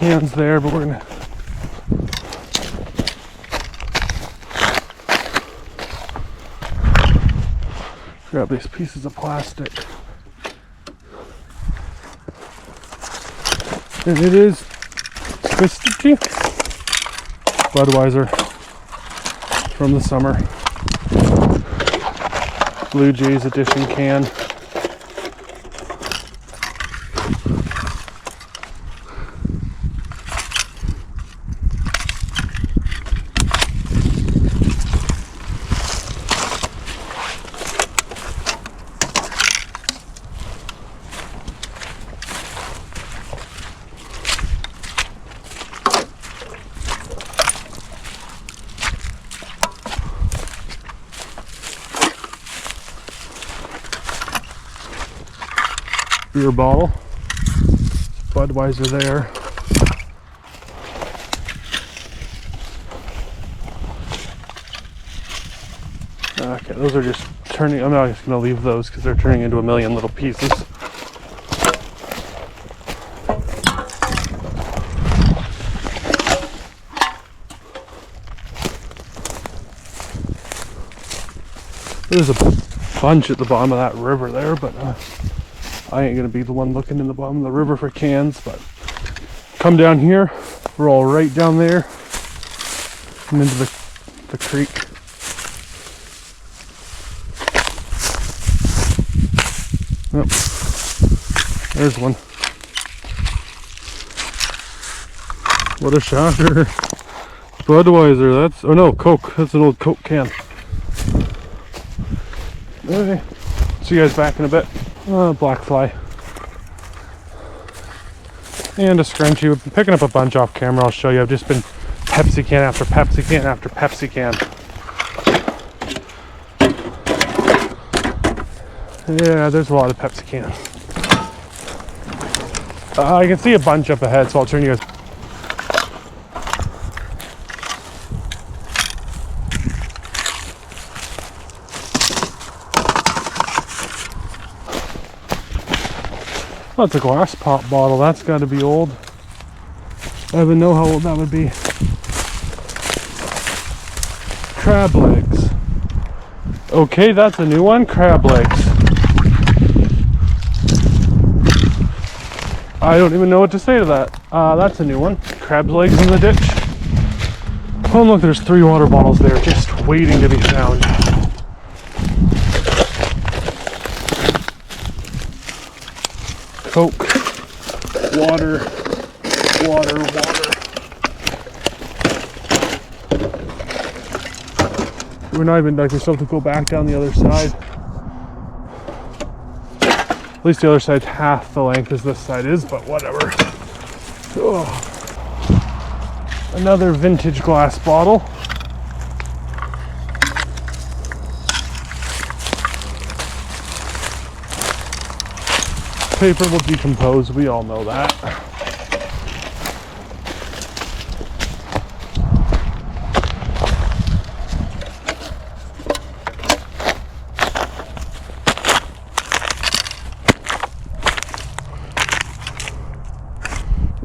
cans there, but we're gonna grab these pieces of plastic. And it is Twisted Tea Budweiser from the summer. Blue Jays edition can. Beer bottle, Budweiser there. Okay, those are just turning. I'm not just going to leave those because they're turning into a million little pieces. There's a bunch at the bottom of that river there, but I ain't gonna be the one looking in the bottom of the river for cans. But come down here, we're all right down there and into the creek. Yep, there's one. What a shocker. Budweiser, that's, oh no, Coke, that's an old Coke can. Okay, see you guys back in a bit. Black fly. And a scrunchie. We've been picking up a bunch off camera, I'll show you. I've just been Pepsi can after Pepsi can after Pepsi can. Yeah, there's a lot of Pepsi cans. I can see a bunch up ahead, so I'll turn you guys. Oh, it's a glass pop bottle. That's got to be old. I don't even know how old that would be. Crab legs. Okay, that's a new one. Crab legs. I don't even know what to say to that. That's a new one. Crab legs in the ditch. Oh, look, there's 3 water bottles there just waiting to be found. Coke, water. We're not even like we still have to go back down the other side. At least the other side's half the length as this side is, but whatever. Oh. Another vintage glass bottle. Paper will decompose, we all know that.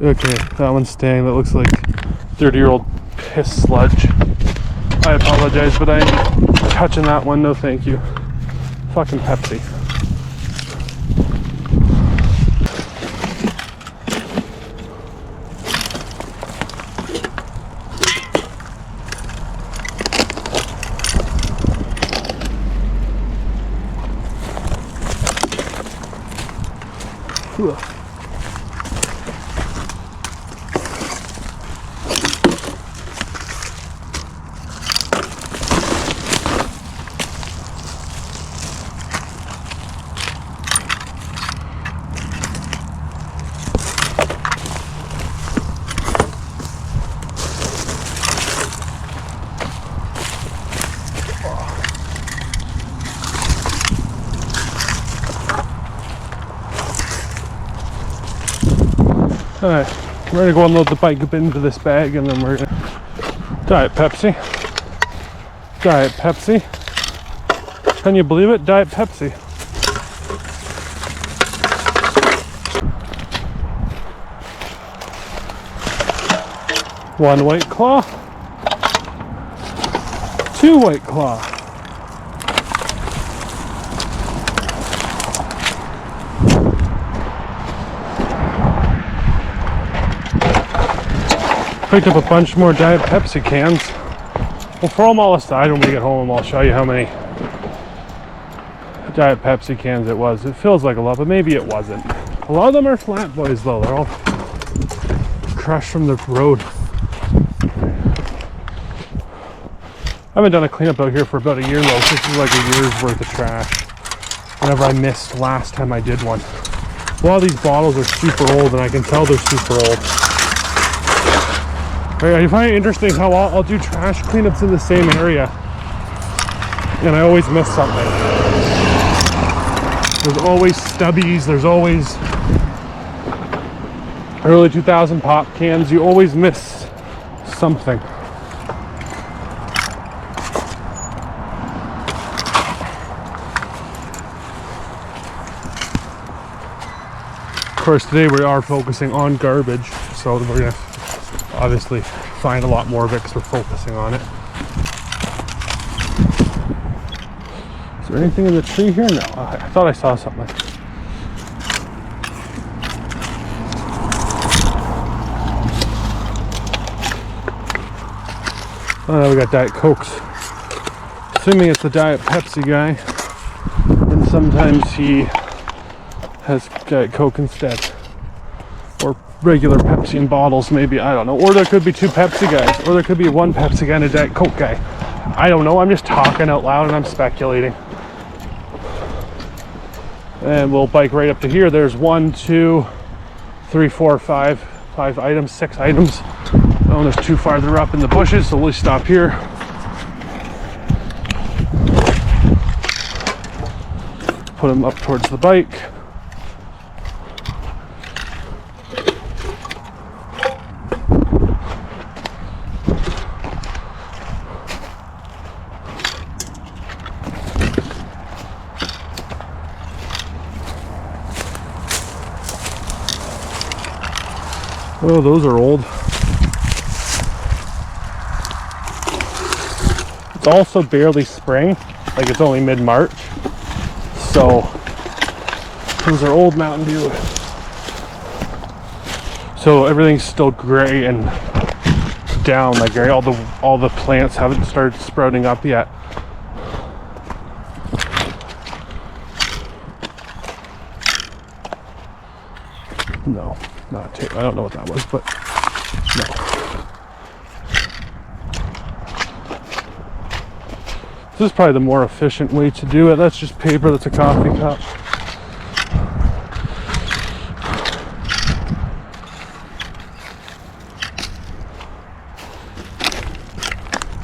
Okay, that one's staying. That looks like 30-year-old piss sludge. I apologize, but I ain't touching that one, no thank you. Fucking Pepsi. Alright, we're gonna go unload the bike up into this bag and then we're gonna... Diet Pepsi. Diet Pepsi. Can you believe it? Diet Pepsi. 1 White Claw, 2 White Claw. Picked up a bunch more Diet Pepsi cans. We'll throw them all aside when we get home and I'll show you how many Diet Pepsi cans it was. It feels like a lot, but maybe it wasn't. A lot of them are flat boys though. They're all crushed from the road. I haven't done a cleanup out here for about a year though. This is like a year's worth of trash. Whenever I missed last time I did one. A lot of these bottles are super old and I can tell they're super old. I find it interesting how I'll do trash cleanups in the same area and I always miss something. There's always stubbies, there's always early 2000 pop cans. You always miss something. Of course, today we are focusing on garbage, so we're gonna obviously find a lot more of it because we're focusing on it. Is there anything in the tree here? No, I thought I saw something. Oh, now we got Diet Cokes. Assuming it's the Diet Pepsi guy, and sometimes he has Diet Coke instead. Or regular Pepsi in bottles, maybe, I don't know. Or there could be 2 Pepsi guys, or there could be 1 Pepsi guy and a Diet Coke guy. I don't know, I'm just talking out loud and I'm speculating. And we'll bike right up to here. There's 1, 2, 3, 4, 5 items, 6 items. Oh, there's 2 farther up in the bushes, so we'll stop here. Put them up towards the bike. Oh, those are old. It's also barely spring, like it's only mid-March. So, those are old Mountain Dew. So everything's still gray and down, like gray. All the plants haven't started sprouting up yet. No. Not tape. I don't know what that was, but no. This is probably the more efficient way to do it. That's just paper, that's a coffee cup.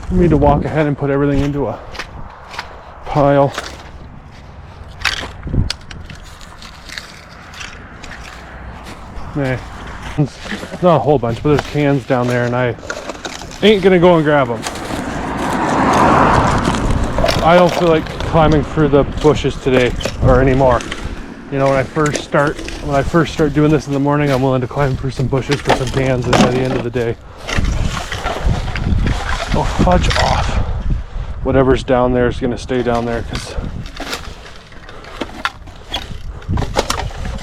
For me to walk ahead and put everything into a pile. Nah, not a whole bunch, but there's cans down there and I ain't gonna go and grab them. I don't feel like climbing through the bushes today or anymore. You know, when I first start doing this in the morning, I'm willing to climb through some bushes for some cans, and by the end of the day, oh, fudge off. Whatever's down there is gonna stay down there because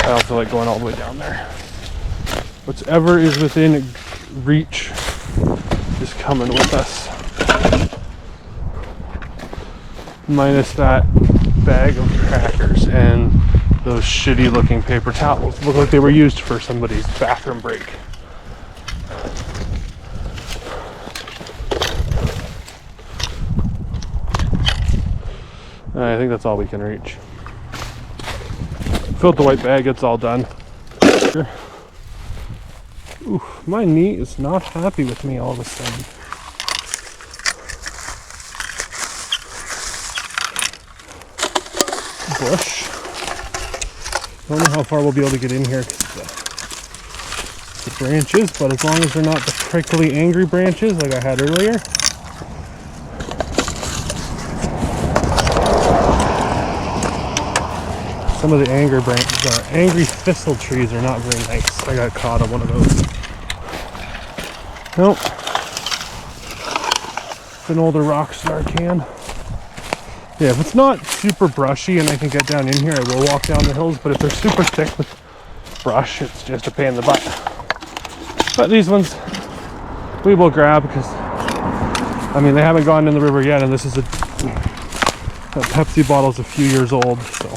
I don't feel like going all the way down there. Whatever is within reach is coming with us. Minus that bag of crackers and those shitty looking paper towels. Look like they were used for somebody's bathroom break. I think that's all we can reach. Filled the white bag, it's all done. Ooh, my knee is not happy with me all of a sudden. Bush. Don't know how far we'll be able to get in here because the branches, but as long as they're not the prickly, angry branches like I had earlier. Some of the angry thistle trees are not very nice. I got caught on one of those. Nope. just an older Rockstar can. Yeah, if it's not super brushy and I can get down in here, I will walk down the hills, but if they're super thick with brush, it's just a pain in the butt. But these ones we will grab because, I mean, they haven't gone in the river yet, and this is a Pepsi bottle's a few years old, so.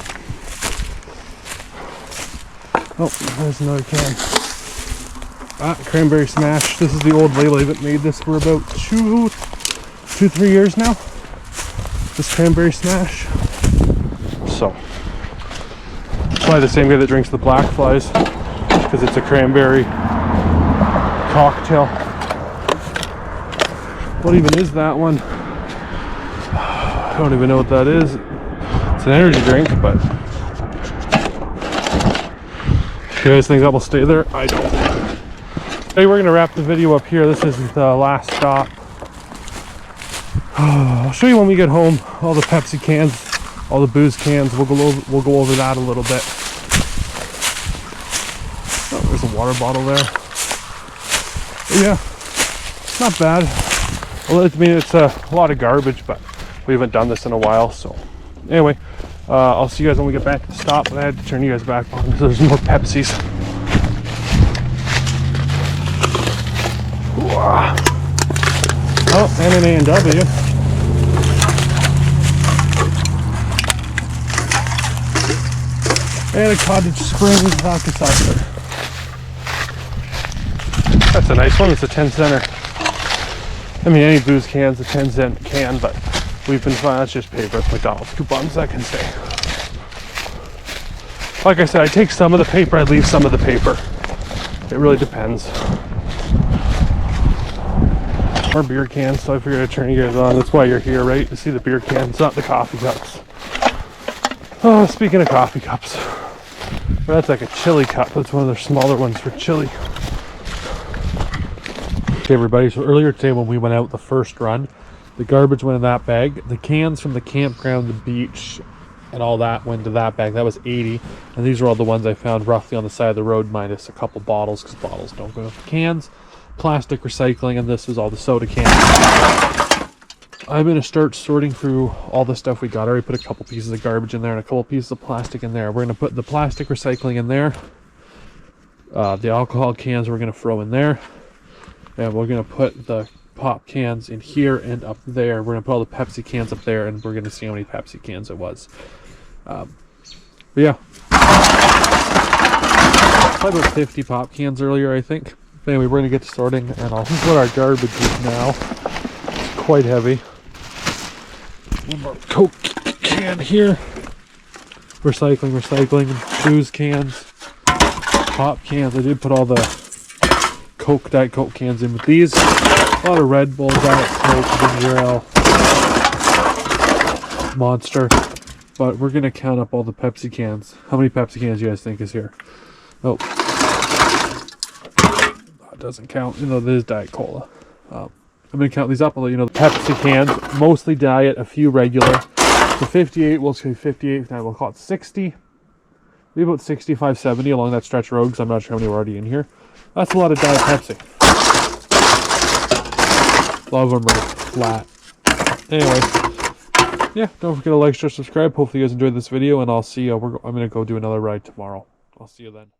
Oh, there's another can. Cranberry Smash. This is the old label. I haven't made this for about 3 years now. This Cranberry Smash. So, probably the same guy that drinks the Black Flies, because it's a cranberry cocktail. What even is that one? I don't even know what that is. It's an energy drink, but you guys think that will stay there? I don't. Hey, we're gonna wrap the video up here. This is the last stop. I'll show you when we get home all the Pepsi cans, all the booze cans. We'll go over that a little bit. Oh, there's a water bottle there. But yeah, not bad. Well, I mean, it's a lot of garbage, but we haven't done this in a while. So anyway, I'll see you guys when we get back to the stop. But I had to turn you guys back on because there's more Pepsis. Oh, and an A&W. And a Cottage Springs vodka seltzer. That's a nice one. It's a 10-center. I mean, any booze can's a 10-cent can, but we've been fine. That's just paper. It's McDonald's coupons, I can say. Like I said, I take some of the paper, I leave some of the paper. It really depends. More beer cans, so I figured I'd turn you guys on. That's why you're here, right? To see the beer cans, not the coffee cups. Oh, speaking of coffee cups, well, that's like a chili cup. That's one of their smaller ones for chili. Okay, everybody, so earlier today when we went out the first run, the garbage went in that bag. The cans from the campground, the beach, and all that went to that bag. That was 80. And these are all the ones I found roughly on the side of the road, minus a couple bottles, because bottles don't go with cans. Plastic recycling, and this is all the soda cans. I'm going to start sorting through all the stuff we got. I already put a couple pieces of garbage in there and a couple pieces of plastic in there. We're going to put the plastic recycling in there. The alcohol cans we're going to throw in there. And we're going to put the pop cans in here and up there. We're going to put all the Pepsi cans up there, and we're going to see how many Pepsi cans it was. But yeah. Probably about 50 pop cans earlier, I think. But anyway, we're going to get to sorting, and I'll put our garbage is now. It's quite heavy. One more Coke can here. Recycling, booze cans, pop cans. I did put all the Diet Coke cans in with these. A lot of Red Bull, Diet Coke, ginger ale, Monster. But we're going to count up all the Pepsi cans. How many Pepsi cans do you guys think is here? Oh. Doesn't count, you know, there's Diet Cola. I'm going to count these up. I'll let you know the Pepsi cans, mostly diet, a few regular. The 58, we'll say 58, now we'll call it 60. Maybe about 65, 70 along that stretch of road, because I'm not sure how many are already in here. That's a lot of Diet Pepsi. A lot of them are flat. Anyway, yeah, don't forget to like, share, subscribe. Hopefully you guys enjoyed this video, and I'll see you. I'm going to go do another ride tomorrow. I'll see you then.